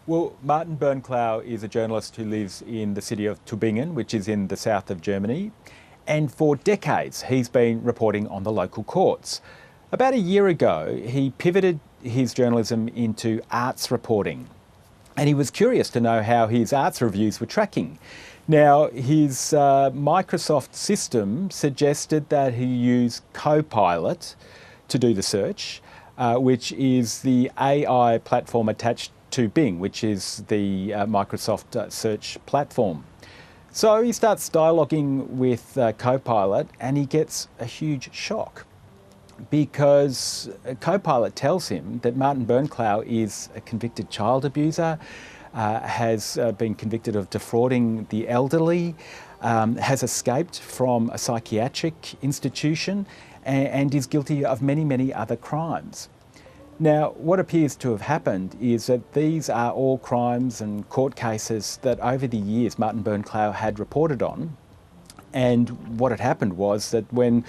Well, Martin Bernklau is a journalist who lives in the city of Tübingen, which is in the south of Germany. And for decades, he's been reporting on the local courts. About a year ago, he pivoted his journalism into arts reporting. And he was curious to know how his arts reviews were tracking. Now, his Microsoft system suggested that he use Copilot to do the search, which is the AI platform attached to Bing, which is the Microsoft search platform. So he starts dialoguing with Copilot and he gets a huge shock because Copilot tells him that Martin Bernklau is a convicted child abuser, has been convicted of defrauding the elderly, has escaped from a psychiatric institution and is guilty of many, many other crimes. Now, what appears to have happened is that these are all crimes and court cases that over the years Martin Bernklau had reported on. And what had happened was that when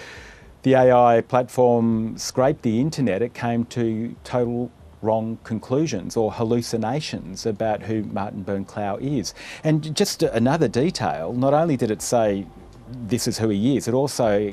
the AI platform scraped the internet, it came to total wrong conclusions or hallucinations about who Martin Bernklau is. And just another detail, not only did it say this is who he is, it also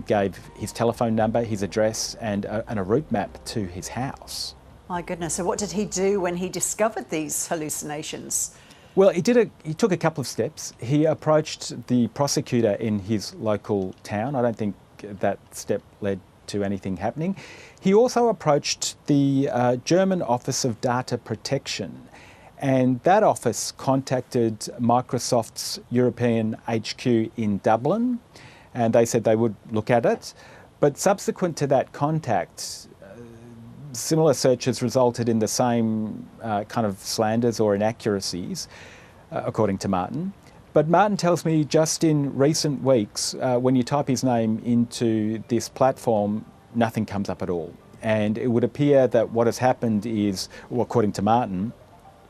gave his telephone number, his address and a route map to his house. My goodness, so what did he do when he discovered these hallucinations? Well, he took a couple of steps. He approached the prosecutor in his local town. I don't think that step led to anything happening. He also approached the German Office of Data Protection, and that office contacted Microsoft's European HQ in Dublin, and they said they would look at it. But subsequent to that contact, similar searches resulted in the same kind of slanders or inaccuracies, according to Martin. But Martin tells me just in recent weeks, when you type his name into this platform, nothing comes up at all. And it would appear that what has happened is, well, according to Martin,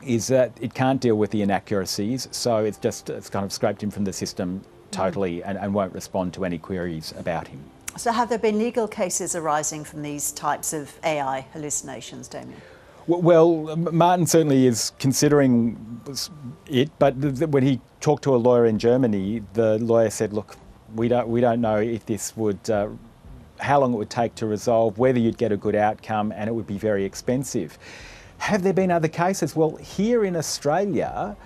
is that it can't deal with the inaccuracies, so it's kind of scraped him from the system totally and won't respond to any queries about him. So have there been legal cases arising from these types of AI hallucinations, Damien? Well, Martin certainly is considering it, but when he talked to a lawyer in Germany, the lawyer said, look, we don't know if this would, how long it would take to resolve, whether you'd get a good outcome, and it would be very expensive. Have there been other cases? Well, here in Australia,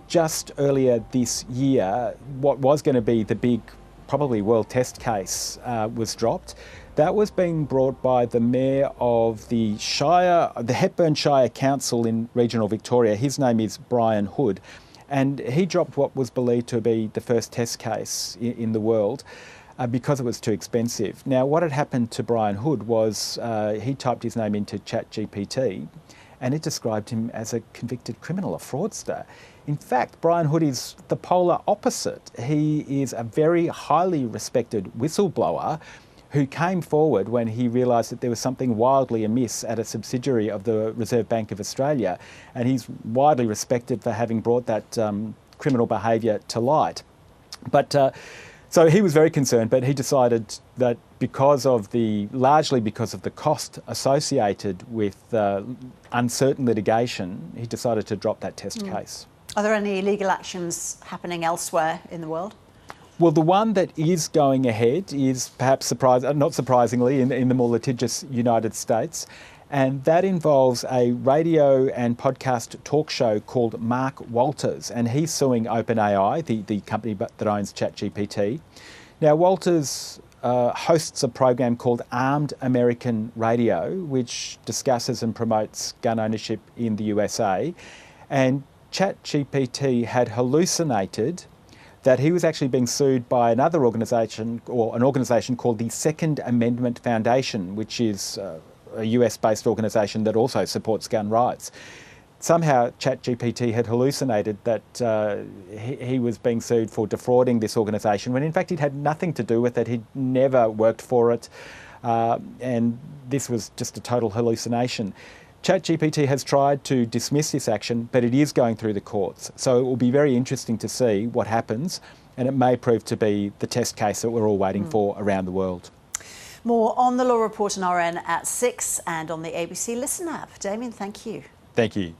just earlier this year, what was going to be the big, probably world test case was dropped. That was being brought by the mayor of the Shire, the Hepburn Shire Council in regional Victoria. His name is Brian Hood, and he dropped what was believed to be the first test case in the world because it was too expensive. Now, what had happened to Brian Hood was he typed his name into ChatGPT, and it described him as a convicted criminal, a fraudster. In fact, Brian Hood is the polar opposite. He is a very highly respected whistleblower who came forward when he realised that there was something wildly amiss at a subsidiary of the Reserve Bank of Australia, and he's widely respected for having brought that criminal behaviour to light. But so he was very concerned, but he decided that largely because of the cost associated with uncertain litigation, he decided to drop that test case. Are there any legal actions happening elsewhere in the world? Well, the one that is going ahead is perhaps not surprisingly in the more litigious United States, and that involves a radio and podcast talk show called Mark Walters, and he's suing OpenAI, the company that owns ChatGPT. Now, Walters hosts a program called Armed American Radio, which discusses and promotes gun ownership in the USA, and ChatGPT had hallucinated that he was actually being sued by another organisation, or an organisation called the Second Amendment Foundation, which is a US-based organisation that also supports gun rights. Somehow ChatGPT had hallucinated that he was being sued for defrauding this organisation, when in fact he'd had nothing to do with it. He'd never worked for it, and this was just a total hallucination. ChatGPT has tried to dismiss this action, but it is going through the courts. So it will be very interesting to see what happens, and it may prove to be the test case that we're all waiting for around the world. More on the Law Report on RN at 6 and on the ABC Listen app. Damien, thank you. Thank you.